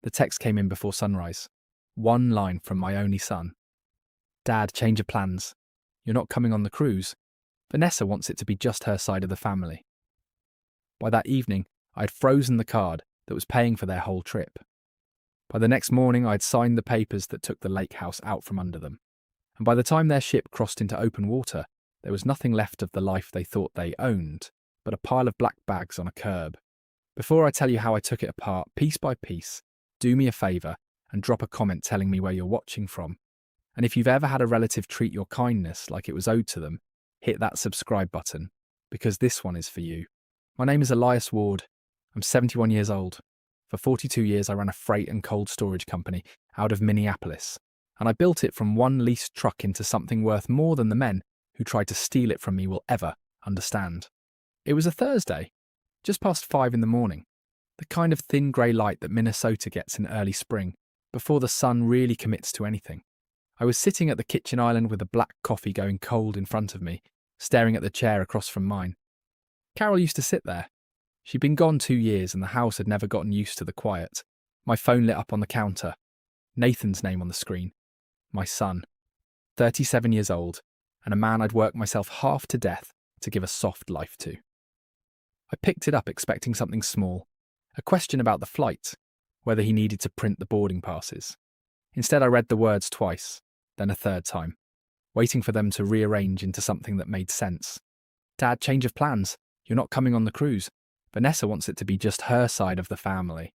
The text came in before sunrise. One line from my only son. Dad, change of plans. You're not coming on the cruise. Vanessa wants it to be just her side of the family. By that evening, I had frozen the card that was paying for their whole trip. By the next morning, I had signed the papers that took the lake house out from under them. And by the time their ship crossed into open water, there was nothing left of the life they thought they owned, but a pile of black bags on a curb. Before I tell you how I took it apart, piece by piece, do me a favour and drop a comment telling me where you're watching from. And if you've ever had a relative treat your kindness like it was owed to them, hit that subscribe button, because this one is for you. My name is Elias Ward. I'm 71 years old. For 42 years, I ran a freight and cold storage company out of Minneapolis, and I built it from one leased truck into something worth more than the men who tried to steal it from me will ever understand. It was a Thursday, just past 5 in the morning, the kind of thin grey light that Minnesota gets in early spring, before the sun really commits to anything. I was sitting at the kitchen island with a black coffee going cold in front of me, staring at the chair across from mine. Carol used to sit there. She'd been gone 2 years and the house had never gotten used to the quiet. My phone lit up on the counter. Nathan's name on the screen. My son. 37 years old, and a man I'd worked myself half to death to give a soft life to. I picked it up expecting something small, a question about the flight, whether he needed to print the boarding passes. Instead, I read the words twice, then a third time, waiting for them to rearrange into something that made sense. Dad, change of plans. You're not coming on the cruise. Vanessa wants it to be just her side of the family.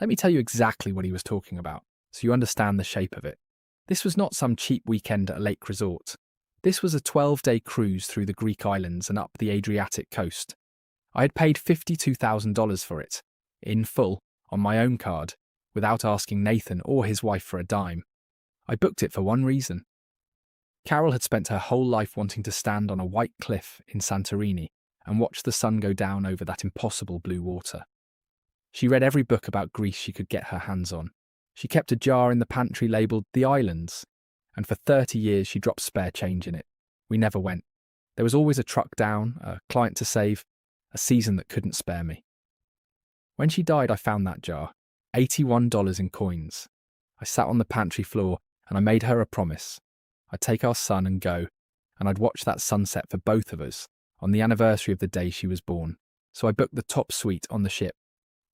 Let me tell you exactly what he was talking about, so you understand the shape of it. This was not some cheap weekend at a lake resort. This was a 12-day cruise through the Greek islands and up the Adriatic coast. I had paid $52,000 for it, in full, on my own card, without asking Nathan or his wife for a dime. I booked it for one reason. Carol had spent her whole life wanting to stand on a white cliff in Santorini and watch the sun go down over that impossible blue water. She read every book about Greece she could get her hands on. She kept a jar in the pantry labelled The Islands, and for 30 years she dropped spare change in it. We never went. There was always a truck down, a client to save, a season that couldn't spare me. When she died, I found that jar, $81 in coins. I sat on the pantry floor and I made her a promise. I'd take our son and go, and I'd watch that sunset for both of us on the anniversary of the day she was born. So I booked the top suite on the ship.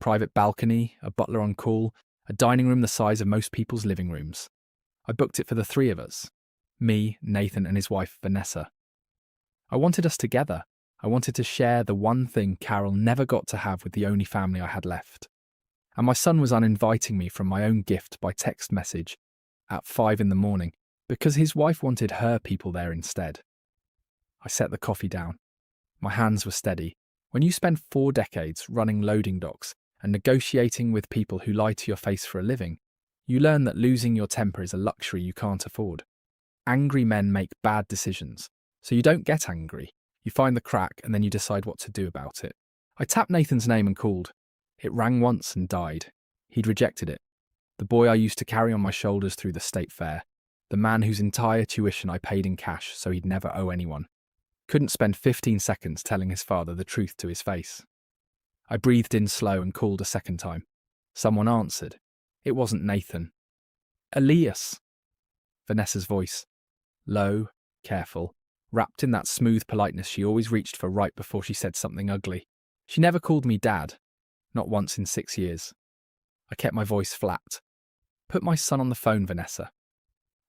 Private balcony, a butler on call, a dining room the size of most people's living rooms. I booked it for the 3 of us, me, Nathan, and his wife, Vanessa. I wanted us together. I wanted to share the one thing Carol never got to have with the only family I had left. And my son was uninviting me from my own gift by text message at 5 in the morning because his wife wanted her people there instead. I set the coffee down. My hands were steady. When you spend 4 decades running loading docks and negotiating with people who lie to your face for a living, you learn that losing your temper is a luxury you can't afford. Angry men make bad decisions, so you don't get angry. You find the crack and then you decide what to do about it. I tapped Nathan's name and called. It rang once and died. He'd rejected it. The boy I used to carry on my shoulders through the state fair. The man whose entire tuition I paid in cash so he'd never owe anyone. Couldn't spend 15 seconds telling his father the truth to his face. I breathed in slow and called a second time. Someone answered. It wasn't Nathan. Elias. Vanessa's voice. Low, careful, wrapped in that smooth politeness she always reached for right before she said something ugly. She never called me Dad. Not once in 6 years. I kept my voice flat. Put my son on the phone, Vanessa.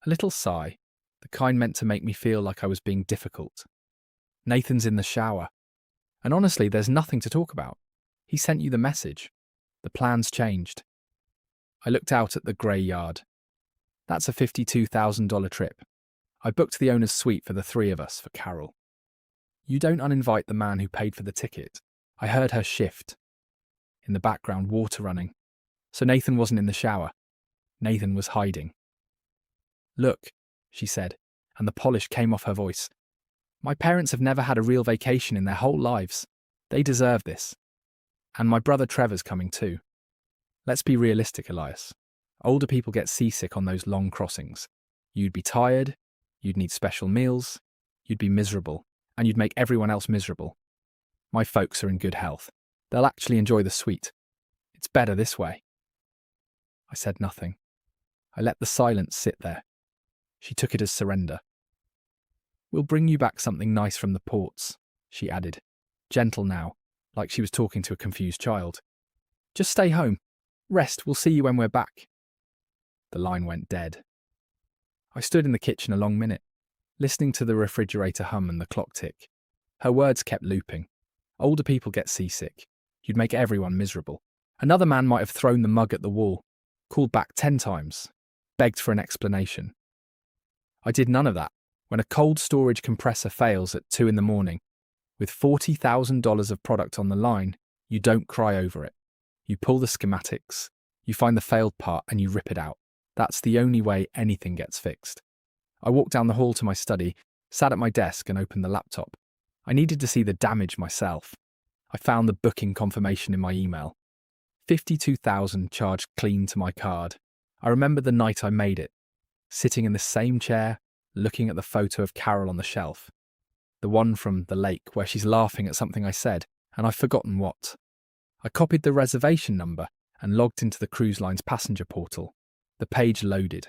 A little sigh, the kind meant to make me feel like I was being difficult. Nathan's in the shower. And honestly, there's nothing to talk about. He sent you the message. The plans changed. I looked out at the grey yard. That's a $52,000 trip. I booked the owner's suite for the 3 of us for Carol. You don't uninvite the man who paid for the ticket. I heard her shift. In the background, water running. So Nathan wasn't in the shower. Nathan was hiding. Look, she said, and the polish came off her voice. My parents have never had a real vacation in their whole lives. They deserve this. And my brother Trevor's coming too. Let's be realistic, Elias. Older people get seasick on those long crossings. You'd be tired, you'd need special meals, you'd be miserable, and you'd make everyone else miserable. My folks are in good health. They'll actually enjoy the suite. It's better this way. said nothing. I let the silence sit there. She took it as surrender. "We'll bring you back something nice from the ports," she added, gentle now, like she was talking to a confused child. "Just stay home. Rest, we'll see you when we're back." The line went dead. I stood in the kitchen a long minute, listening to the refrigerator hum and the clock tick. Her words kept looping. Older people get seasick. You'd make everyone miserable. Another man might have thrown the mug at the wall, called back 10 times, begged for an explanation. I did none of that. When a cold storage compressor fails at 2 a.m, with $40,000 of product on the line, you don't cry over it. You pull the schematics, you find the failed part and you rip it out. That's the only way anything gets fixed. I walked down the hall to my study, sat at my desk and opened the laptop. I needed to see the damage myself. I found the booking confirmation in my email. $52,000 charged clean to my card. I remember the night I made it, sitting in the same chair, looking at the photo of Carol on the shelf. The one from the lake where she's laughing at something I said, and I've forgotten what. I copied the reservation number and logged into the cruise line's passenger portal. The page loaded.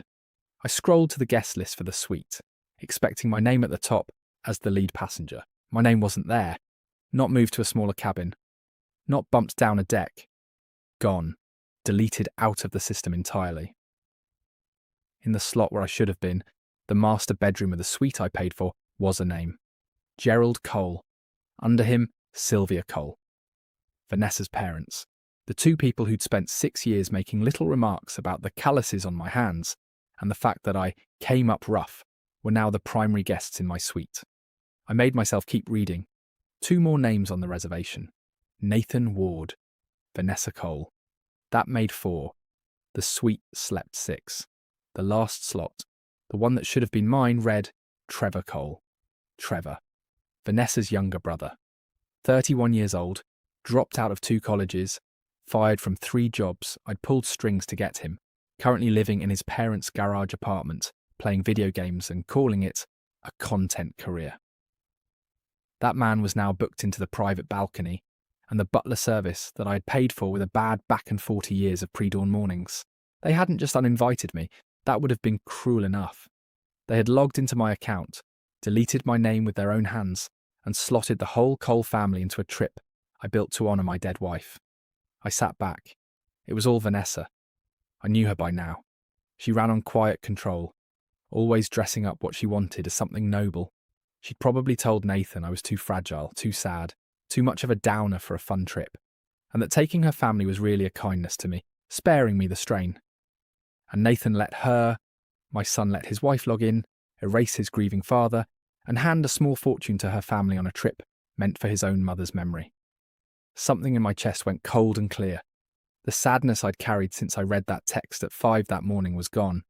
I scrolled to the guest list for the suite, expecting my name at the top as the lead passenger. My name wasn't there. Not moved to a smaller cabin. Not bumped down a deck. Gone. Deleted out of the system entirely. In the slot where I should have been, the master bedroom of the suite I paid for, was a name. Gerald Cole. Under him, Sylvia Cole. Vanessa's parents. The two people who'd spent 6 years making little remarks about the calluses on my hands and the fact that I came up rough were now the primary guests in my suite. I made myself keep reading. 2 more names on the reservation. Nathan Ward. Vanessa Cole. That made 4. The suite slept 6. The last slot, the one that should have been mine, read Trevor Cole. Trevor. Vanessa's younger brother. 31 years old, dropped out of 2 colleges, fired from 3 jobs I'd pulled strings to get him, currently living in his parents' garage apartment, playing video games and calling it a content career. That man was now booked into the private balcony and the butler service that I had paid for with a bad back and 40 years of pre-dawn mornings. They hadn't just uninvited me. That would have been cruel enough. They had logged into my account, deleted my name with their own hands, and slotted the whole Cole family into a trip I built to honour my dead wife. I sat back. It was all Vanessa. I knew her by now. She ran on quiet control, always dressing up what she wanted as something noble. She'd probably told Nathan I was too fragile, too sad, too much of a downer for a fun trip, and that taking her family was really a kindness to me, sparing me the strain. And Nathan let her, my son let his wife log in, erase his grieving father, and hand a small fortune to her family on a trip meant for his own mother's memory. Something in my chest went cold and clear. The sadness I'd carried since I read that text at 5 that morning was gone.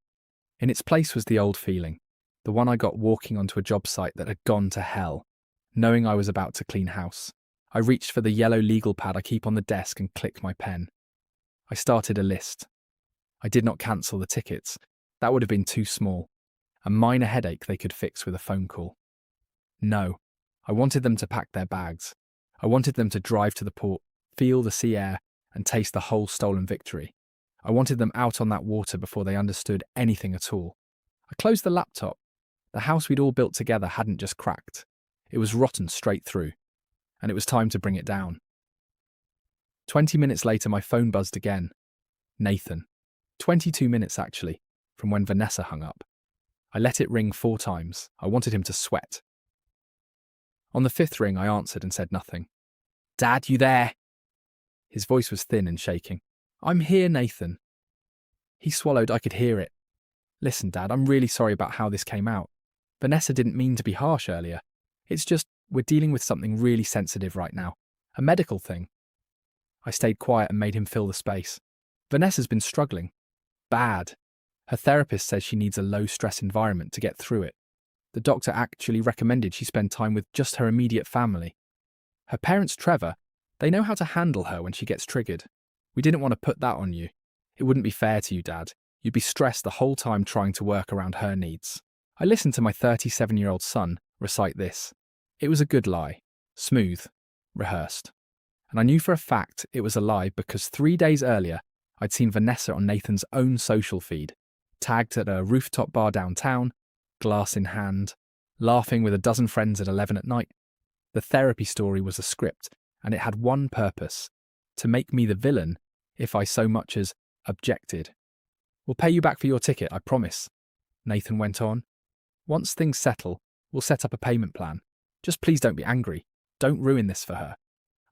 In its place was the old feeling, the one I got walking onto a job site that had gone to hell, knowing I was about to clean house. I reached for the yellow legal pad I keep on the desk and clicked my pen. I started a list. I did not cancel the tickets. That would have been too small. A minor headache they could fix with a phone call. No, I wanted them to pack their bags. I wanted them to drive to the port, feel the sea air, and taste the whole stolen victory. I wanted them out on that water before they understood anything at all. I closed the laptop. The house we'd all built together hadn't just cracked. It was rotten straight through, and it was time to bring it down. 20 minutes later, my phone buzzed again. Nathan. 22 minutes, actually, from when Vanessa hung up. I let it ring 4 times. I wanted him to sweat. On the 5th ring, I answered and said nothing. "Dad, you there?" His voice was thin and shaking. "I'm here, Nathan." He swallowed. I could hear it. "Listen, Dad, I'm really sorry about how this came out. Vanessa didn't mean to be harsh earlier. It's just, we're dealing with something really sensitive right now. A medical thing." I stayed quiet and made him fill the space. Vanessa's been struggling. Bad. Her therapist says she needs a low-stress environment to get through it. The doctor actually recommended she spend time with just her immediate family. Her parents, Trevor, they know how to handle her when she gets triggered. We didn't want to put that on you. It wouldn't be fair to you, Dad. You'd be stressed the whole time trying to work around her needs. I listened to my 37-year-old son recite this. It was a good lie. Smooth. Rehearsed. And I knew for a fact it was a lie because 3 days earlier, I'd seen Vanessa on Nathan's own social feed, tagged at a rooftop bar downtown, glass in hand, laughing with a dozen friends at 11 at night. The therapy story was a script, and it had one purpose: to make me the villain if I so much as objected. "We'll pay you back for your ticket, I promise," Nathan went on. "Once things settle, we'll set up a payment plan. Just please don't be angry. Don't ruin this for her."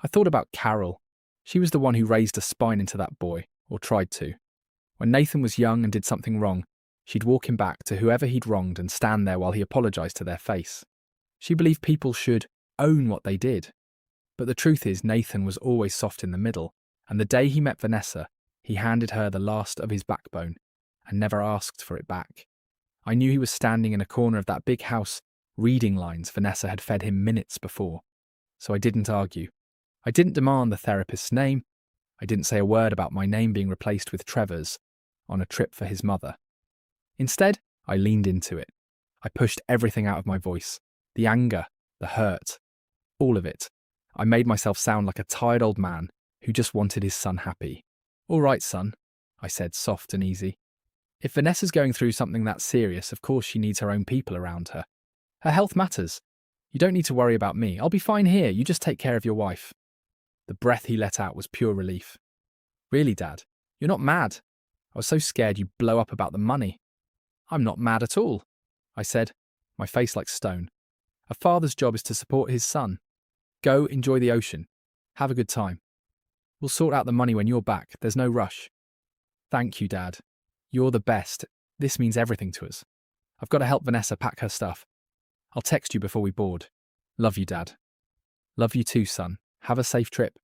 I thought about Carol. She was the one who raised a spine into that boy, or tried to. When Nathan was young and did something wrong, she'd walk him back to whoever he'd wronged and stand there while he apologised to their face. She believed people should own what they did. But the truth is, Nathan was always soft in the middle, and the day he met Vanessa, he handed her the last of his backbone and never asked for it back. I knew he was standing in a corner of that big house, reading lines Vanessa had fed him minutes before. So I didn't argue. I didn't demand the therapist's name. I didn't say a word about my name being replaced with Trevor's on a trip for his mother. Instead, I leaned into it. I pushed everything out of my voice. The anger, the hurt, all of it. I made myself sound like a tired old man who just wanted his son happy. "All right, son," I said, soft and easy. "If Vanessa's going through something that serious, of course she needs her own people around her. Her health matters. You don't need to worry about me. I'll be fine here. You just take care of your wife." The breath he let out was pure relief. "Really, Dad? You're not mad? I was so scared you'd blow up about the money." "I'm not mad at all," I said, my face like stone. "A father's job is to support his son. Go enjoy the ocean. Have a good time. We'll sort out the money when you're back. There's no rush." "Thank you, Dad. You're the best. This means everything to us. I've got to help Vanessa pack her stuff. I'll text you before we board. Love you, Dad." "Love you too, son. Have a safe trip."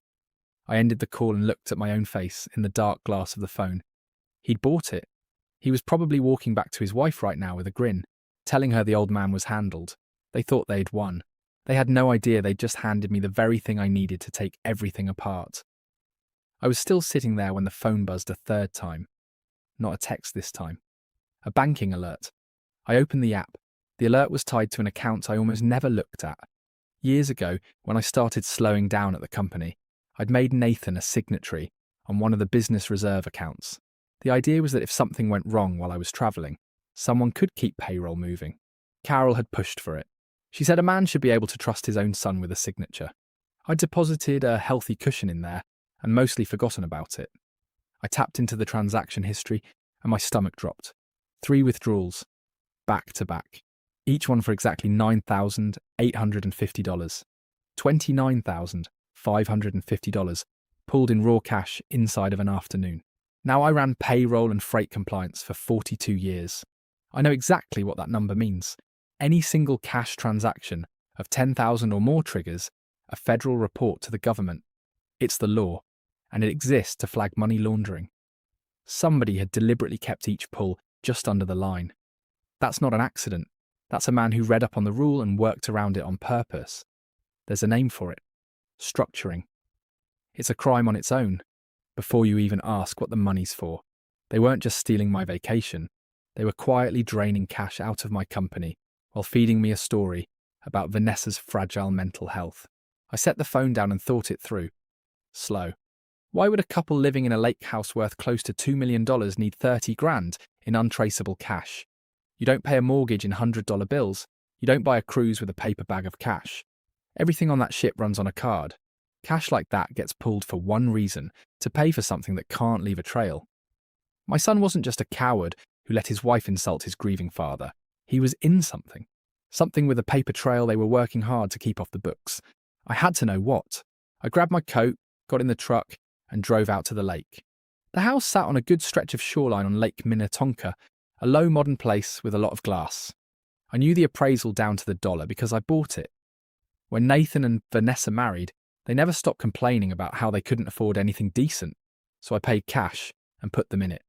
I ended the call and looked at my own face in the dark glass of the phone. He'd bought it. He was probably walking back to his wife right now with a grin, telling her the old man was handled. They thought they'd won. They had no idea they'd just handed me the very thing I needed to take everything apart. I was still sitting there when the phone buzzed a third time. Not a text this time. A banking alert. I opened the app. The alert was tied to an account I almost never looked at. Years ago, when I started slowing down at the company, I'd made Nathan a signatory on one of the business reserve accounts. The idea was that if something went wrong while I was travelling, someone could keep payroll moving. Carol had pushed for it. She said a man should be able to trust his own son with a signature. I'd deposited a healthy cushion in there and mostly forgotten about it. I tapped into the transaction history and my stomach dropped. 3 withdrawals, back to back. Each one for exactly $9,850. $29,550 pulled in raw cash inside of an afternoon. Now I ran payroll and freight compliance for 42 years. I know exactly what that number means. Any single cash transaction of 10,000 or more triggers a federal report to the government. It's the law, and it exists to flag money laundering. Somebody had deliberately kept each pull just under the line. That's not an accident. That's a man who read up on the rule and worked around it on purpose. There's a name for it. Structuring. It's a crime on its own, before you even ask what the money's for. They weren't just stealing my vacation. They were quietly draining cash out of my company while feeding me a story about Vanessa's fragile mental health. I set the phone down and thought it through. Slow. Why would a couple living in a lake house worth close to $2 million need 30 grand in untraceable cash? You don't pay a mortgage in $100 bills. You don't buy a cruise with a paper bag of cash. Everything on that ship runs on a card. Cash like that gets pulled for one reason, to pay for something that can't leave a trail. My son wasn't just a coward who let his wife insult his grieving father. He was in something. Something with a paper trail they were working hard to keep off the books. I had to know what. I grabbed my coat, got in the truck, and drove out to the lake. The house sat on a good stretch of shoreline on Lake Minnetonka, a low modern place with a lot of glass. I knew the appraisal down to the dollar because I bought it. When Nathan and Vanessa married, they never stopped complaining about how they couldn't afford anything decent, so I paid cash and put them in it.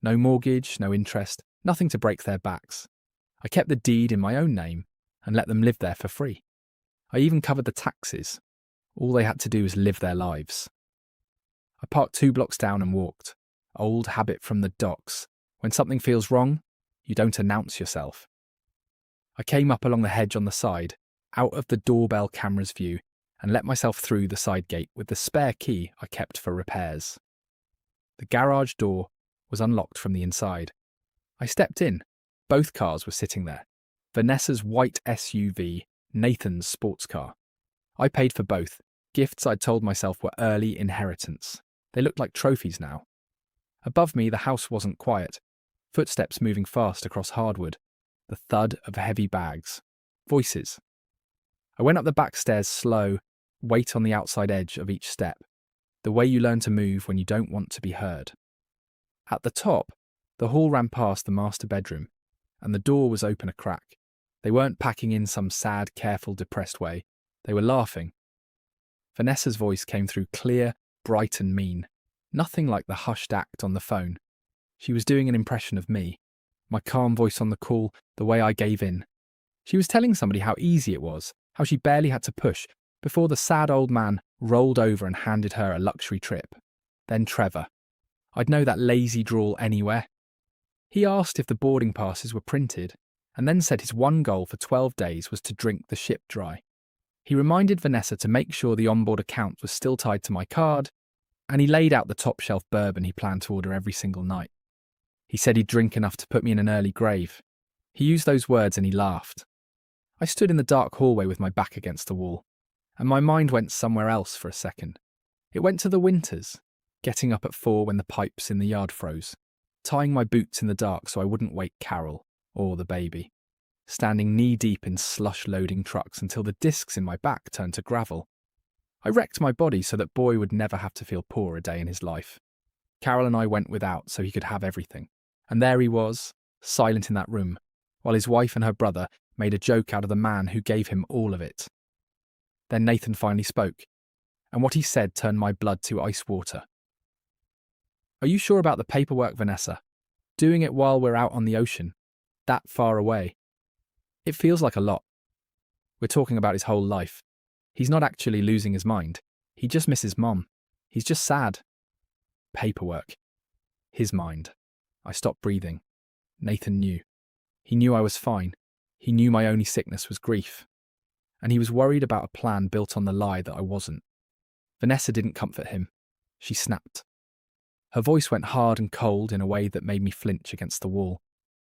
No mortgage, no interest, nothing to break their backs. I kept the deed in my own name and let them live there for free. I even covered the taxes. All they had to do was live their lives. I parked 2 blocks down and walked. Old habit from the docks. When something feels wrong, you don't announce yourself. I came up along the hedge on the side, out of the doorbell camera's view, and let myself through the side gate with the spare key I kept for repairs. The garage door was unlocked from the inside. I stepped in. Both cars were sitting there. Vanessa's white SUV, Nathan's sports car. I paid for both. Gifts I'd told myself were early inheritance. They looked like trophies now. Above me, the house wasn't quiet. Footsteps moving fast across hardwood. The thud of heavy bags. Voices. I went up the back stairs slow, weight on the outside edge of each step. The way you learn to move when you don't want to be heard. At the top, the hall ran past the master bedroom, and the door was open a crack. They weren't packing in some sad, careful, depressed way. They were laughing. Vanessa's voice came through clear, bright and mean. Nothing like the hushed act on the phone. She was doing an impression of me. My calm voice on the call, the way I gave in. She was telling somebody how easy it was, how she barely had to push, before the sad old man rolled over and handed her a luxury trip. Then Trevor. I'd know that lazy drawl anywhere. He asked if the boarding passes were printed, and then said his one goal for 12 days was to drink the ship dry. He reminded Vanessa to make sure the onboard account was still tied to my card, and he laid out the top-shelf bourbon he planned to order every single night. He said he'd drink enough to put me in an early grave. He used those words and he laughed. I stood in the dark hallway with my back against the wall, and my mind went somewhere else for a second. It went to the winters, getting up at 4 when the pipes in the yard froze, tying my boots in the dark so I wouldn't wake Carol or the baby, standing knee-deep in slush-loading trucks until the discs in my back turned to gravel. I wrecked my body so that Boy would never have to feel poor a day in his life. Carol and I went without so he could have everything. And there he was, silent in that room, while his wife and her brother made a joke out of the man who gave him all of it. Then Nathan finally spoke, and what he said turned my blood to ice water. "Are you sure about the paperwork, Vanessa? Doing it while we're out on the ocean, that far away? It feels like a lot." We're talking about his whole life. He's not actually losing his mind. He just misses Mom. He's just sad. Paperwork. His mind. I stopped breathing. Nathan knew. He knew I was fine. He knew my only sickness was grief. And he was worried about a plan built on the lie that I wasn't. Vanessa didn't comfort him. She snapped. Her voice went hard and cold in a way that made me flinch against the wall.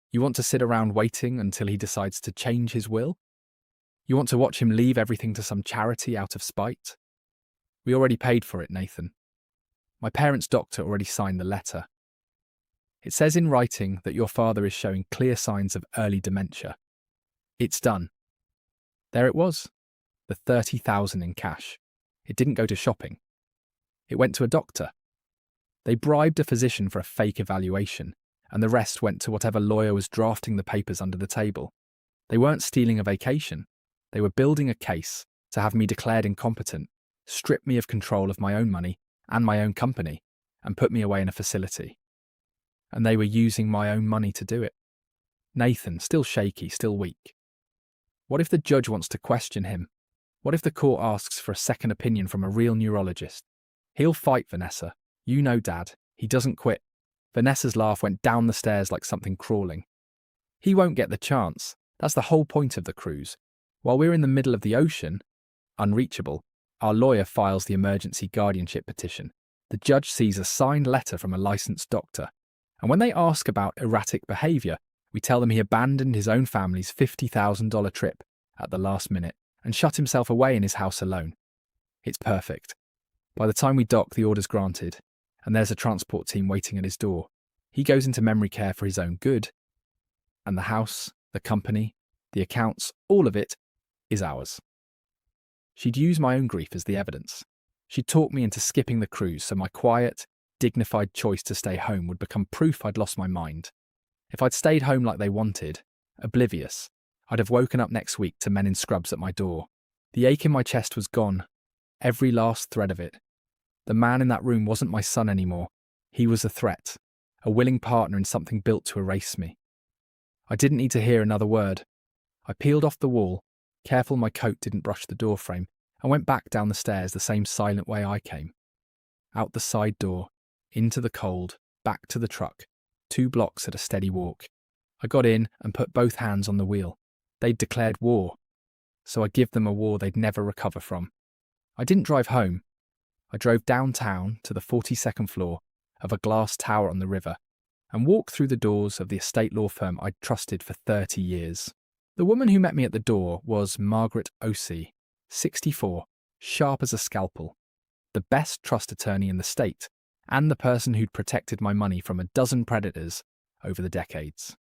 "You want to sit around waiting until he decides to change his will? You want to watch him leave everything to some charity out of spite? We already paid for it, Nathan. My parents' doctor already signed the letter. It says in writing that your father is showing clear signs of early dementia. It's done." There it was, the $30,000 in cash. It didn't go to shopping. It went to a doctor. They bribed a physician for a fake evaluation, and the rest went to whatever lawyer was drafting the papers under the table. They weren't stealing a vacation. They were building a case to have me declared incompetent, strip me of control of my own money and my own company, and put me away in a facility. And they were using my own money to do it. Nathan, still shaky, still weak. What if the judge wants to question him? What if the court asks for a second opinion from a real neurologist? He'll fight, Vanessa. You know, Dad. He doesn't quit. Vanessa's laugh went down the stairs like something crawling. He won't get the chance. That's the whole point of the cruise. While we're in the middle of the ocean, unreachable, our lawyer files the emergency guardianship petition. The judge sees a signed letter from a licensed doctor. And when they ask about erratic behaviour, we tell them he abandoned his own family's $50,000 trip at the last minute and shut himself away in his house alone. It's perfect. By the time we dock, the order's granted, and there's a transport team waiting at his door. He goes into memory care for his own good, and the house, the company, the accounts, all of it is ours. She'd use my own grief as the evidence. She'd talked me into skipping the cruise so my quiet, dignified choice to stay home would become proof I'd lost my mind. If I'd stayed home like they wanted, oblivious, I'd have woken up next week to men in scrubs at my door. The ache in my chest was gone, every last thread of it. The man in that room wasn't my son anymore. He was a threat, a willing partner in something built to erase me. I didn't need to hear another word. I peeled off the wall, careful my coat didn't brush the door frame, and went back down the stairs the same silent way I came. Out the side door, into the cold, back to the truck, 2 blocks at a steady walk. I got in and put both hands on the wheel. They'd declared war, so I'd give them a war they'd never recover from. I didn't drive home. I drove downtown to the 42nd floor, of a glass tower on the river and walk through the doors of the estate law firm I'd trusted for 30 years. The woman who met me at the door was Margaret O'C, 64, sharp as a scalpel, the best trust attorney in the state, and the person who'd protected my money from a dozen predators over the decades.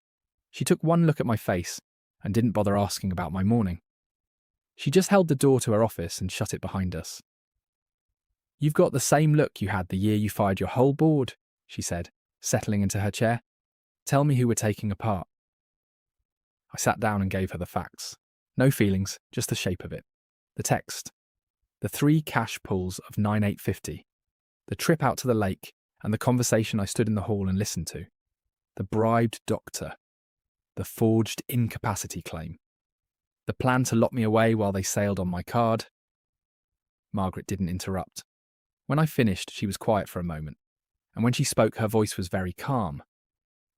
She took one look at my face and didn't bother asking about my morning. She just held the door to her office and shut it behind us. "You've got the same look you had the year you fired your whole board," she said, settling into her chair. "Tell me who we're taking apart." I sat down and gave her the facts. No feelings, just the shape of it. The text. The 3 cash pulls of 9,850. The trip out to the lake and the conversation I stood in the hall and listened to. The bribed doctor. The forged incapacity claim. The plan to lock me away while they sailed on my card. Margaret didn't interrupt. When I finished, she was quiet for a moment, and when she spoke, her voice was very calm,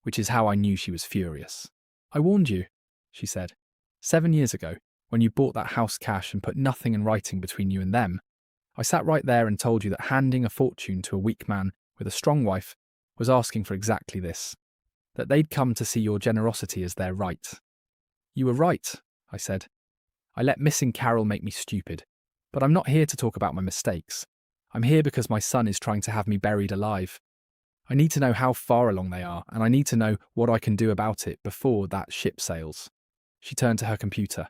which is how I knew she was furious. "I warned you," she said. 7 years ago, when you bought that house cash and put nothing in writing between you and them, I sat right there and told you that handing a fortune to a weak man with a strong wife was asking for exactly this, that they'd come to see your generosity as their right. "You were right," I said. "I let missing Carol make me stupid, but I'm not here to talk about my mistakes. I'm here because my son is trying to have me buried alive. I need to know how far along they are, and I need to know what I can do about it before that ship sails." She turned to her computer.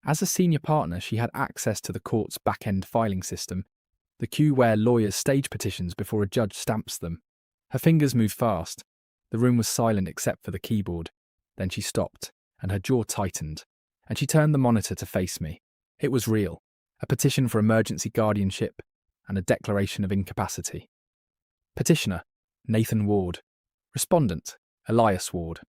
As a senior partner, she had access to the court's back-end filing system, the queue where lawyers stage petitions before a judge stamps them. Her fingers moved fast. The room was silent except for the keyboard. Then she stopped, and her jaw tightened, and she turned the monitor to face me. It was real. A petition for emergency guardianship and a declaration of incapacity. Petitioner, Nathan Ward. Respondent, Elias Ward.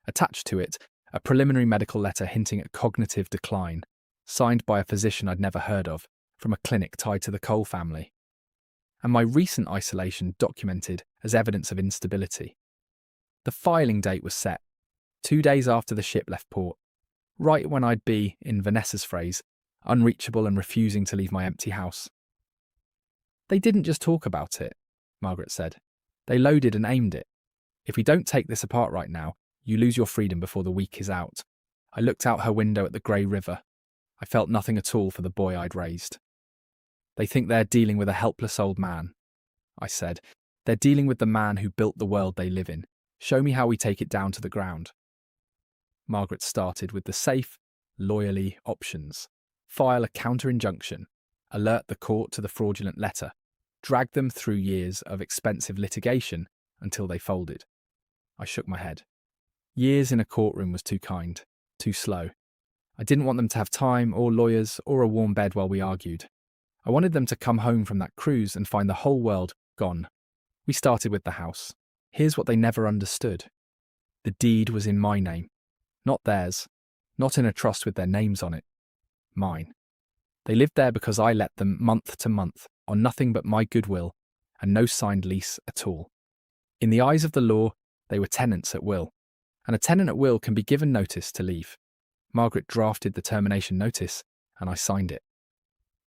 Attached to it, a preliminary medical letter hinting at cognitive decline, signed by a physician I'd never heard of, from a clinic tied to the Cole family. And my recent isolation documented as evidence of instability. The filing date was set, 2 days after the ship left port, right when I'd be, in Vanessa's phrase, unreachable and refusing to leave my empty house. "They didn't just talk about it," Margaret said. "They loaded and aimed it. If we don't take this apart right now, you lose your freedom before the week is out." I looked out her window at the grey river. I felt nothing at all for the boy I'd raised. "They think they're dealing with a helpless old man," I said. "They're dealing with the man who built the world they live in. Show me how we take it down to the ground." Margaret started with the safe, lawyerly options. File a counter-injunction, alert the court to the fraudulent letter, drag them through years of expensive litigation until they folded. I shook my head. Years in a courtroom was too kind, too slow. I didn't want them to have time or lawyers or a warm bed while we argued. I wanted them to come home from that cruise and find the whole world gone. We started with the house. Here's what they never understood. The deed was in my name, not theirs, not in a trust with their names on it. Mine. They lived there because I let them month to month on nothing but my goodwill and no signed lease at all. In the eyes of the law, they were tenants at will, and a tenant at will can be given notice to leave. Margaret drafted the termination notice, and I signed it.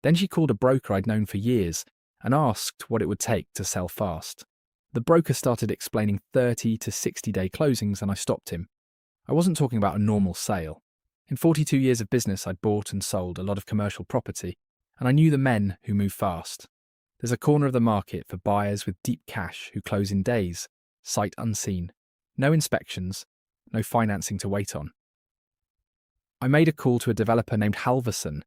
Then she called a broker I'd known for years and asked what it would take to sell fast. The broker started explaining 30 to 60-day closings, and I stopped him. I wasn't talking about a normal sale. In 42 years of business, I'd bought and sold a lot of commercial property, and I knew the men who move fast. There's a corner of the market for buyers with deep cash who close in days, sight unseen. No inspections, no financing to wait on. I made a call to a developer named Halverson,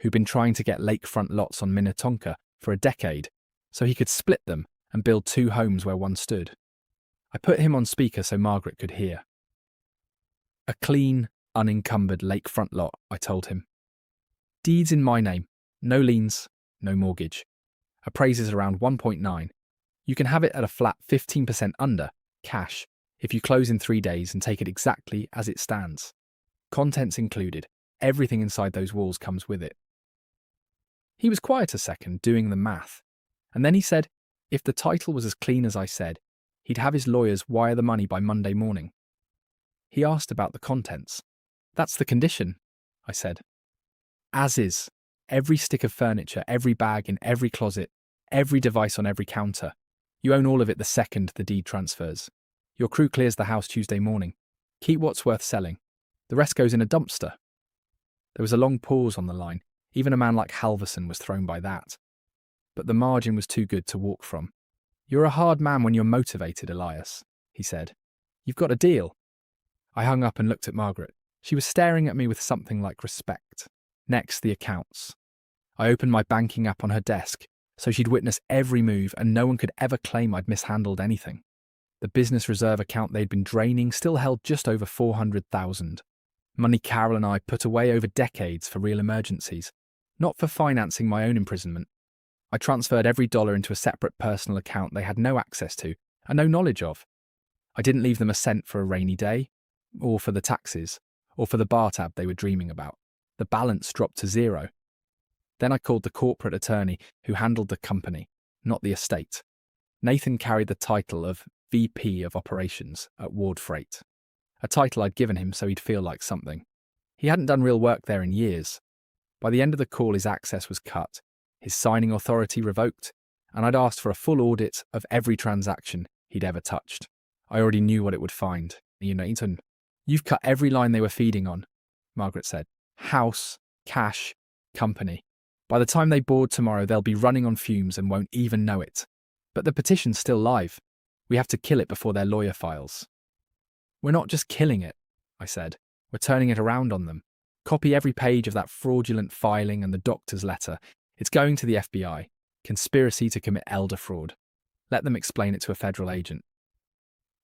who'd been trying to get lakefront lots on Minnetonka for a decade, so he could split them and build 2 homes where one stood. I put him on speaker so Margaret could hear. "A clean, unencumbered lakefront lot," I told him. "Deeds in my name, no liens, no mortgage. Appraises around 1.9. You can have it at a flat 15% under, cash, if you close in 3 days and take it exactly as it stands. Contents included. Everything inside those walls comes with it." He was quiet a second, doing the math, and then he said if the title was as clean as I said, he'd have his lawyers wire the money by Monday morning. He asked about the contents. "That's the condition," I said. "As is. Every stick of furniture, every bag in every closet, every device on every counter. You own all of it the second the deed transfers. Your crew clears the house Tuesday morning. Keep what's worth selling. The rest goes in a dumpster. There was a long pause on the line. Even a man like Halverson was thrown by that. But the margin was too good to walk from. You're a hard man when you're motivated, Elias, he said. You've got a deal. I hung up and looked at Margaret. She was staring at me with something like respect. Next, the accounts. I opened my banking app on her desk, so she'd witness every move and no one could ever claim I'd mishandled anything. The business reserve account they'd been draining still held just over $400,000. Money Carol and I put away over decades for real emergencies, not for financing my own imprisonment. I transferred every dollar into a separate personal account they had no access to and no knowledge of. I didn't leave them a cent for a rainy day, or for the taxes, or for the bar tab they were dreaming about. The balance dropped to zero. Then I called the corporate attorney who handled the company, not the estate. Nathan carried the title of VP of Operations at Ward Freight, a title I'd given him so he'd feel like something. He hadn't done real work there in years. By the end of the call, his access was cut, his signing authority revoked, and I'd asked for a full audit of every transaction he'd ever touched. I already knew what it would find. Nathan, you've cut every line they were feeding on, Margaret said. House, cash, company. By the time they board tomorrow, they'll be running on fumes and won't even know it. But the petition's still live. We have to kill it before their lawyer files. We're not just killing it, I said. We're turning it around on them. Copy every page of that fraudulent filing and the doctor's letter. It's going to the FBI. Conspiracy to commit elder fraud. Let them explain it to a federal agent.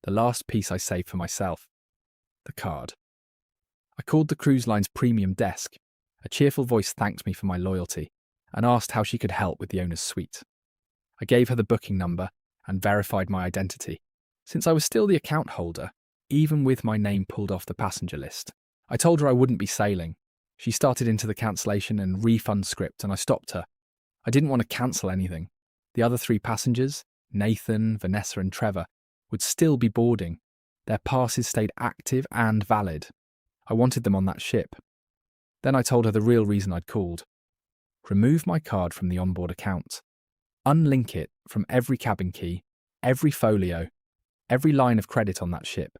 The last piece I saved for myself. The card. I called the cruise line's premium desk. A cheerful voice thanked me for my loyalty and asked how she could help with the owner's suite. I gave her the booking number and verified my identity, since I was still the account holder, even with my name pulled off the passenger list. I told her I wouldn't be sailing. She started into the cancellation and refund script and I stopped her. I didn't want to cancel anything. The other 3 passengers, Nathan, Vanessa and Trevor, would still be boarding. Their passes stayed active and valid. I wanted them on that ship. Then I told her the real reason I'd called. Remove my card from the onboard account. Unlink it from every cabin key, every folio, every line of credit on that ship.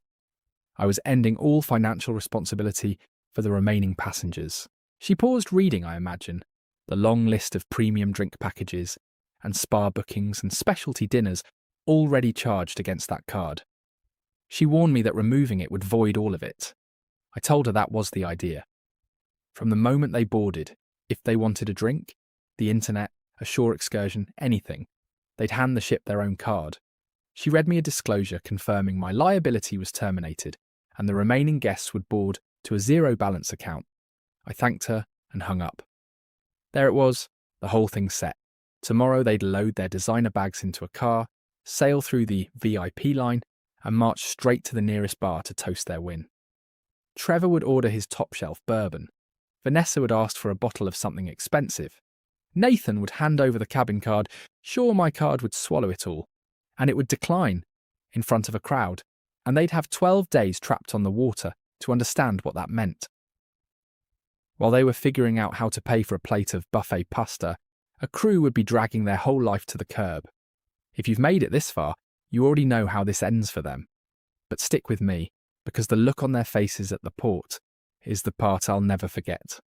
I was ending all financial responsibility for the remaining passengers. She paused reading, I imagine, the long list of premium drink packages and spa bookings and specialty dinners already charged against that card. She warned me that removing it would void all of it. I told her that was the idea. From the moment they boarded, if they wanted a drink, the internet, a shore excursion, anything, they'd hand the ship their own card. She read me a disclosure confirming my liability was terminated and the remaining guests would board to a zero balance account. I thanked her and hung up. There it was, the whole thing set. Tomorrow they'd load their designer bags into a car, sail through the VIP line, and march straight to the nearest bar to toast their win. Trevor would order his top-shelf bourbon. Vanessa would ask for a bottle of something expensive. Nathan would hand over the cabin card, sure my card would swallow it all, and it would decline in front of a crowd, and they'd have 12 days trapped on the water to understand what that meant. While they were figuring out how to pay for a plate of buffet pasta, a crew would be dragging their whole life to the curb. If you've made it this far, you already know how this ends for them. But stick with me, because the look on their faces at the port is the part I'll never forget.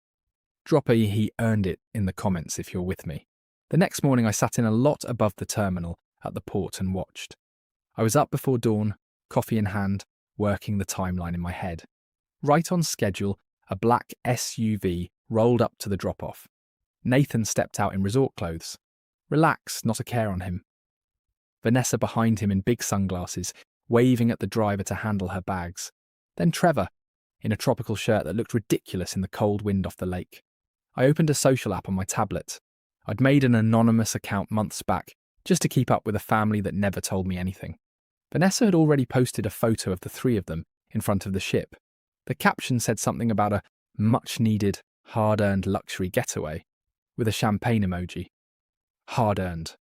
Drop a "he earned it" in the comments if you're with me. The next morning I sat in a lot above the terminal at the port and watched. I was up before dawn, coffee in hand, working the timeline in my head. Right on schedule, a black SUV rolled up to the drop-off. Nathan stepped out in resort clothes. Relaxed, not a care on him. Vanessa behind him in big sunglasses, waving at the driver to handle her bags. Then Trevor, in a tropical shirt that looked ridiculous in the cold wind off the lake. I opened a social app on my tablet. I'd made an anonymous account months back, just to keep up with a family that never told me anything. Vanessa had already posted a photo of the 3 of them in front of the ship. The caption said something about a much-needed, hard-earned luxury getaway, with a champagne emoji. Hard-earned.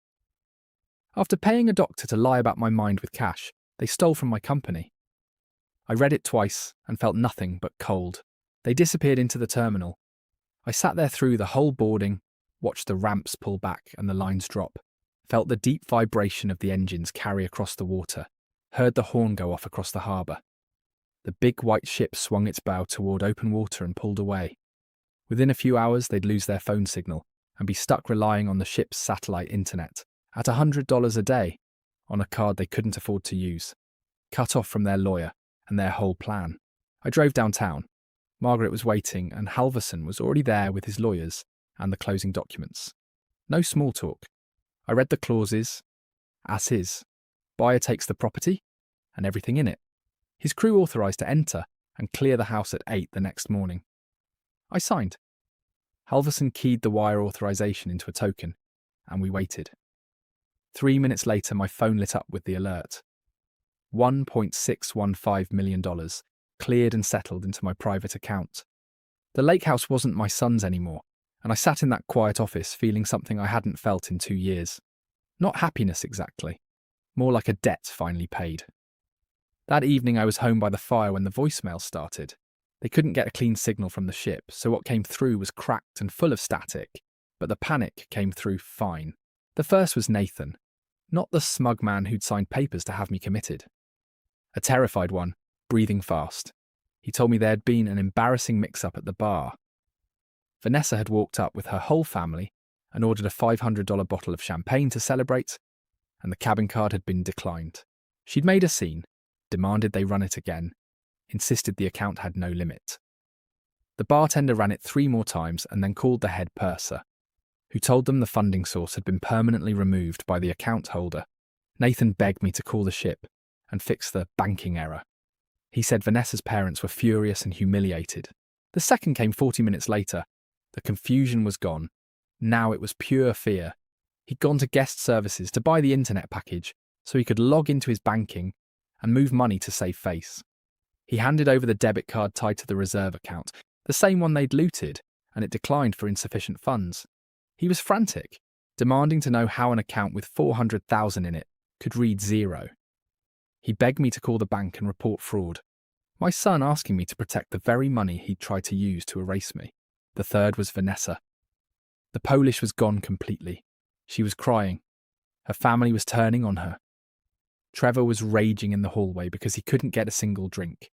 After paying a doctor to lie about my mind with cash, they stole from my company. I read it twice and felt nothing but cold. They disappeared into the terminal. I sat there through the whole boarding, watched the ramps pull back and the lines drop, felt the deep vibration of the engines carry across the water, heard the horn go off across the harbour. The big white ship swung its bow toward open water and pulled away. Within a few hours, they'd lose their phone signal and be stuck relying on the ship's satellite internet at $100 a day on a card they couldn't afford to use, cut off from their lawyer and their whole plan. I drove downtown. Margaret was waiting, and Halverson was already there with his lawyers and the closing documents. No small talk. I read the clauses, as is. Buyer takes the property and everything in it. His crew authorised to enter and clear the house at 8 the next morning. I signed. Halverson keyed the wire authorisation into a token, and we waited. 3 minutes later, my phone lit up with the alert. $1.615 million cleared and settled into my private account. The lake house wasn't my son's anymore, and I sat in that quiet office feeling something I hadn't felt in 2 years. Not happiness exactly, more like a debt finally paid. That evening I was home by the fire when the voicemail started. They couldn't get a clean signal from the ship, so what came through was cracked and full of static, but the panic came through fine. The first was Nathan, not the smug man who'd signed papers to have me committed. A terrified one, breathing fast. He told me there had been an embarrassing mix-up at the bar. Vanessa had walked up with her whole family and ordered a $500 bottle of champagne to celebrate, and the cabin card had been declined. She'd made a scene, demanded they run it again, insisted the account had no limit. The bartender ran it 3 more times and then called the head purser, who told them the funding source had been permanently removed by the account holder. Nathan begged me to call the ship and fix the banking error. He said Vanessa's parents were furious and humiliated. The second came 40 minutes later. The confusion was gone. Now it was pure fear. He'd gone to guest services to buy the internet package so he could log into his banking and move money to save face. He handed over the debit card tied to the reserve account, the same one they'd looted, and it declined for insufficient funds. He was frantic, demanding to know how an account with $400,000 in it could read 0. He begged me to call the bank and report fraud. My son asking me to protect the very money he'd tried to use to erase me. The third was Vanessa. The Polish was gone completely. She was crying. Her family was turning on her. Trevor was raging in the hallway because he couldn't get a single drink.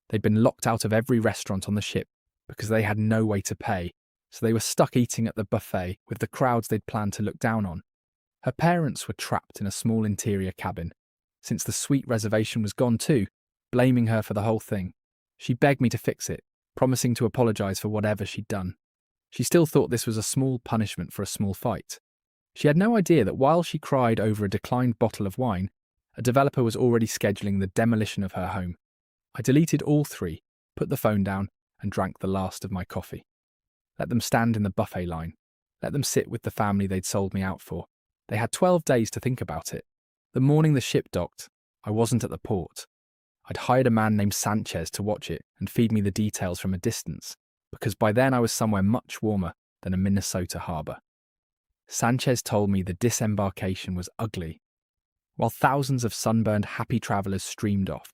They'd been locked out of every restaurant on the ship because they had no way to pay, so they were stuck eating at the buffet with the crowds they'd planned to look down on. Her parents were trapped in a small interior cabin, since the suite reservation was gone too, blaming her for the whole thing. She begged me to fix it, promising to apologise for whatever she'd done. She still thought this was a small punishment for a small fight. She had no idea that while she cried over a declined bottle of wine, a developer was already scheduling the demolition of her home. I deleted all 3, put the phone down, and drank the last of my coffee. Let them stand in the buffet line. Let them sit with the family they'd sold me out for. They had 12 days to think about it. The morning the ship docked, I wasn't at the port. I'd hired a man named Sanchez to watch it and feed me the details from a distance, because by then I was somewhere much warmer than a Minnesota harbour. Sanchez told me the disembarkation was ugly. While thousands of sunburned, happy travellers streamed off,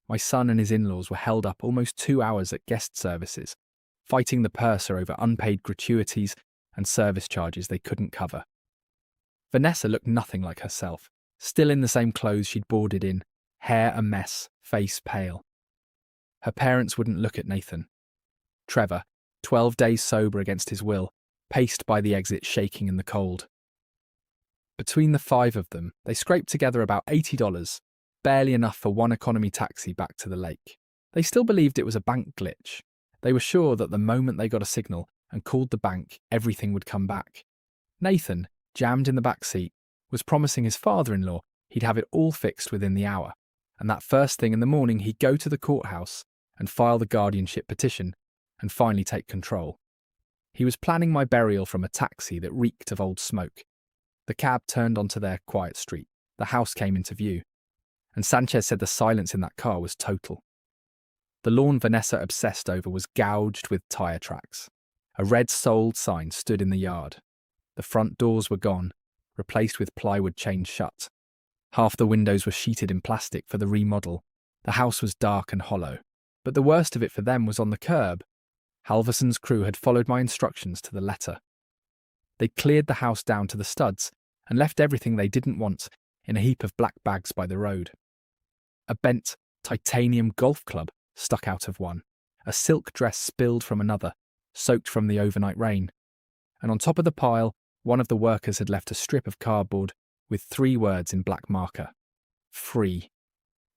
my son and his in-laws were held up almost 2 hours at guest services, fighting the purser over unpaid gratuities and service charges they couldn't cover. Vanessa looked nothing like herself, still in the same clothes she'd boarded in, hair a mess, face pale. Her parents wouldn't look at Nathan. Trevor, 12 days sober against his will, paced by the exit shaking in the cold. Between the 5 of them, they scraped together about $80, barely enough for one economy taxi back to the lake. They still believed it was a bank glitch. They were sure that the moment they got a signal and called the bank, everything would come back. Nathan, jammed in the back seat, was promising his father-in-law he'd have it all fixed within the hour, and that first thing in the morning he'd go to the courthouse and file the guardianship petition and finally take control. He was planning my burial from a taxi that reeked of old smoke. The cab turned onto their quiet street. The house came into view, and Sanchez said the silence in that car was total. The lawn Vanessa obsessed over was gouged with tyre tracks. A red sold sign stood in the yard. The front doors were gone, replaced with plywood chained shut. Half the windows were sheeted in plastic for the remodel. The house was dark and hollow. But the worst of it for them was on the curb. Halverson's crew had followed my instructions to the letter. They'd cleared the house down to the studs and left everything they didn't want in a heap of black bags by the road. A bent titanium golf club stuck out of one, a silk dress spilled from another, soaked from the overnight rain. And on top of the pile, one of the workers had left a strip of cardboard with 3 words in black marker. Free.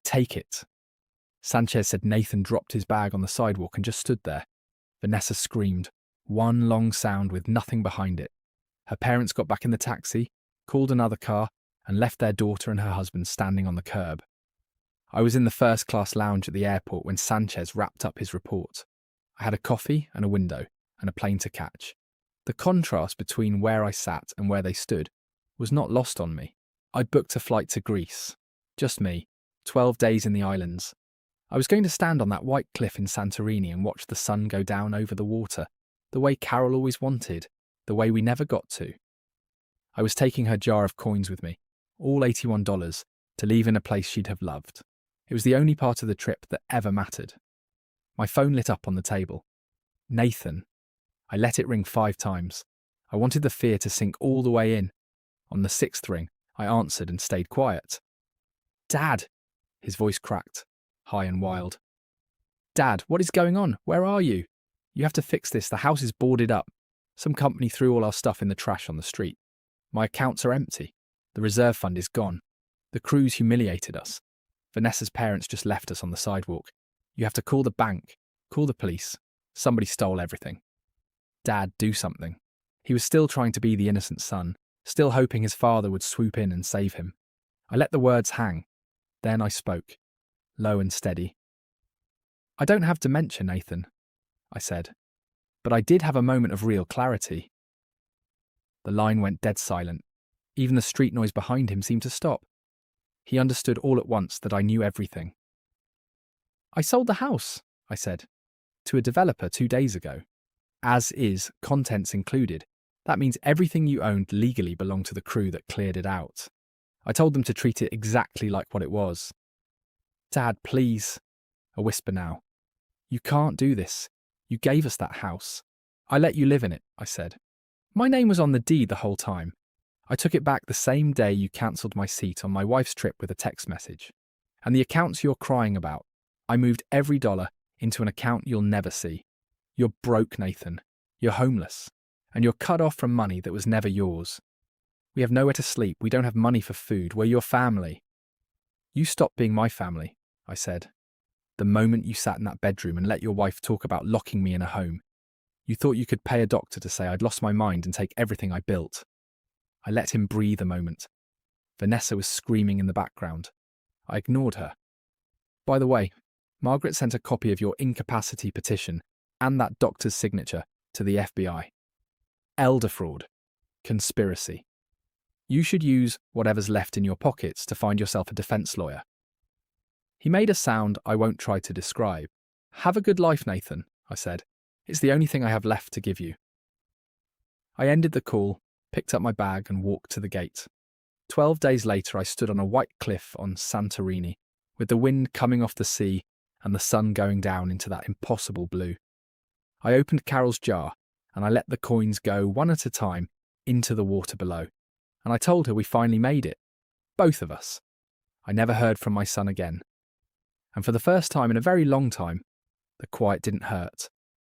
Take it. Sanchez said Nathan dropped his bag on the sidewalk and just stood there. Vanessa screamed, one long sound with nothing behind it. Her parents got back in the taxi, called another car, and left their daughter and her husband standing on the curb. I was in the first-class lounge at the airport when Sanchez wrapped up his report. I had a coffee and a window and a plane to catch. The contrast between where I sat and where they stood was not lost on me. I'd booked a flight to Greece. Just me, 12 days in the islands. I was going to stand on that white cliff in Santorini and watch the sun go down over the water, the way Carol always wanted, the way we never got to. I was taking her jar of coins with me, all $81, to leave in a place she'd have loved. It was the only part of the trip that ever mattered. My phone lit up on the table. Nathan. I let it ring 5 times. I wanted the fear to sink all the way in. On the 6th ring, I answered and stayed quiet. Dad! His voice cracked, high and wild. Dad, what is going on? Where are you? You have to fix this. The house is boarded up. Some company threw all our stuff in the trash on the street. My accounts are empty. The reserve fund is gone. The crews humiliated us. Vanessa's parents just left us on the sidewalk. You have to call the bank, call the police. Somebody stole everything. Dad, do something. He was still trying to be the innocent son, still hoping his father would swoop in and save him. I let the words hang. Then I spoke, low and steady. I don't have dementia, Nathan, I said, but I did have a moment of real clarity. The line went dead silent. Even the street noise behind him seemed to stop. He understood all at once that I knew everything. I sold the house, I said, to a developer 2 days ago. As is, contents included. That means everything you owned legally belonged to the crew that cleared it out. I told them to treat it exactly like what it was. Dad, please. A whisper now. You can't do this. You gave us that house. I let you live in it, I said. My name was on the deed the whole time. I took it back the same day you cancelled my seat on my wife's trip with a text message. And the accounts you're crying about, I moved every dollar into an account you'll never see. You're broke, Nathan. You're homeless. And you're cut off from money that was never yours. We have nowhere to sleep. We don't have money for food. We're your family. You stopped being my family, I said. The moment you sat in that bedroom and let your wife talk about locking me in a home, you thought you could pay a doctor to say I'd lost my mind and take everything I built. I let him breathe a moment. Vanessa was screaming in the background. I ignored her. By the way, Margaret sent a copy of your incapacity petition and that doctor's signature to the FBI. Elder fraud. Conspiracy. You should use whatever's left in your pockets to find yourself a defense lawyer. He made a sound I won't try to describe. Have a good life, Nathan, I said. It's the only thing I have left to give you. I ended the call, picked up my bag and walked to the gate. 12 days later, I stood on a white cliff on Santorini, with the wind coming off the sea and the sun going down into that impossible blue. I opened Carol's jar and I let the coins go one at a time into the water below. And I told her we finally made it. Both of us. I never heard from my son again. And for the first time in a very long time, the quiet didn't hurt.